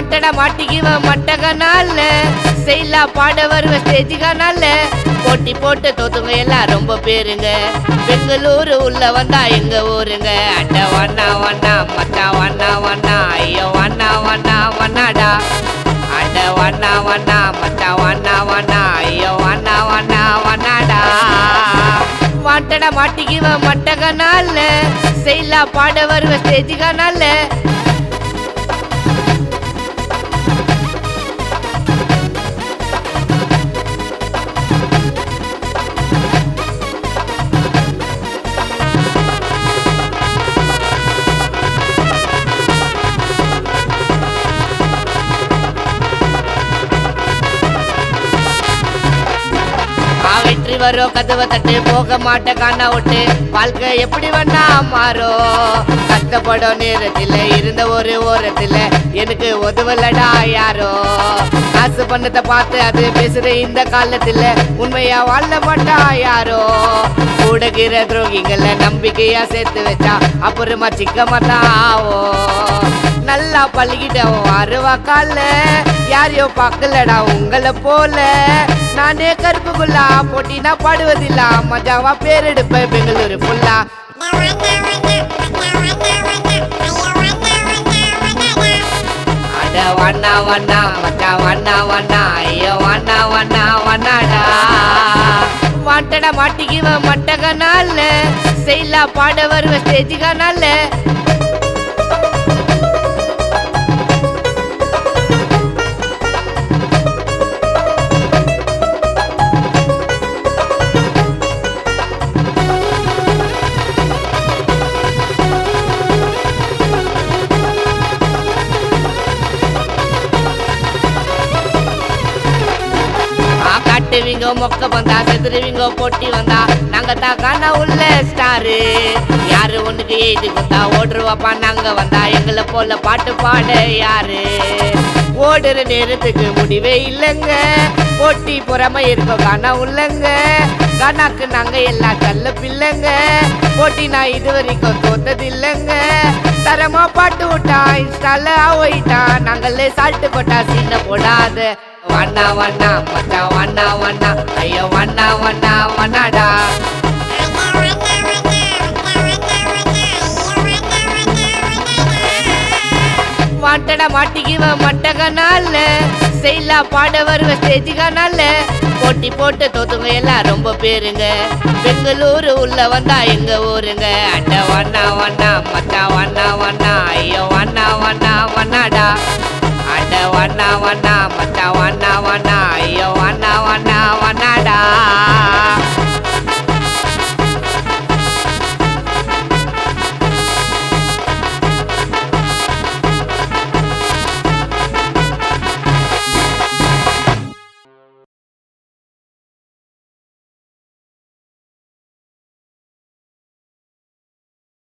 மாட்டடா மாட்டிக்குவ மட்டகனால செய்லா பாட வருவ ஸ்டேஜுகனால போட்டி போட்டு தோத்துங்க எல்லாம் ரொம்ப பேருங்க பெங்களூரு உள்ள வந்தா எங்க ஊருங்க அட வண்ணா வண்ணா மச்சான் வண்ணா வண்ணா ஐயோ வண்ணா வண்ணா வண்ணாடா அட வண்ணா வண்ணா மச்சான் வண்ணா வண்ணா ஐயோ வண்ணா வண்ணா வண்ணாடா மாட்டடா மாட்டிக்குவ மட்டகனால செய்லா பாட வருவ ஸ்டேஜுகனால வெற்றி வரோ கதவை தட்டு போக மாட்ட காணா விட்டு வாழ்க்கை எப்படி வேணா மாறோ கஷ்டப்படும் நேரத்தில் இருந்த ஒரு ஓரத்தில் எனக்கு உதவலடா யாரோ காசு பண்ணத்தை பார்த்து அது பேசுற இந்த காலத்தில் உண்மையா வாழ மாட்டா யாரோ கூடகிற துரோகிகளை நம்பிக்கையா சேர்த்து வச்சா அப்புறமா சிக்க மாட்டான் ஆவோ நல்லா பழகிட்டோம் அருவா கால யாரையோ பார்க்கலடா உங்களை போல நானே கருப்புக்குள்ளா போட்டினா பாடுவதில்ல மஜாவா பேர் எடுப்பேன் பெங்களூரு ஃபுல்லா அட வண்ணா வண்ணா மச்சா வண்ணா வண்ணா ஐயோ வண்ணா வண்ணா வண்ணாடா மாட்டடா மாட்டிக்குவ மட்டகனால செய்லா பாட வருவ ஸ்டேஜுகனால காட்டுவீங்க மொக்க வந்தா செதுருவீங்க போட்டி வந்தா நாங்க தான் காண உள்ள ஸ்டாரு யாரு ஒண்ணுக்கு எழுதி கொடுத்தா ஓடுருவாப்பா நாங்க வந்தா எங்களை போல பாட்டு பாட யாரு ஓடுற நேரத்துக்கு முடிவே இல்லைங்க போட்டி பொறாம இருக்கோம் காணா உள்ளங்க காணாக்கு நாங்க எல்லாம் கல்ல பிள்ளைங்க போட்டி நான் இது வரைக்கும் தோத்தது இல்லைங்க தரமா பாட்டு விட்டா இன்ஸ்டால ஆயிட்டா நாங்களே சால்ட்டு போட்டா சீன போடாத வண்ணா வண்ணா மச்சான் வண்ணா வண்ணா ஐயோ வண்ணா வண்ணா வண்ணாடா மாட்டடா மாட்டிக்குவ மட்டகனால செய்லா பாட வருவ ஸ்டேஜுகனால போட்டி போட்டு தோத்துங்க எல்லாம் ரொம்ப பேருங்க பெங்களூரு உள்ள வந்தா எங்க ஊருங்க அட வண்ணா வண்ணா மச்சான் வண்ணா வண்ணா ஐயோ வண்ணா வண்ணா வண்ணாடா அட வண்ணா வண்ணா மச்சான் வண்ணா வண்ணா ஐயோ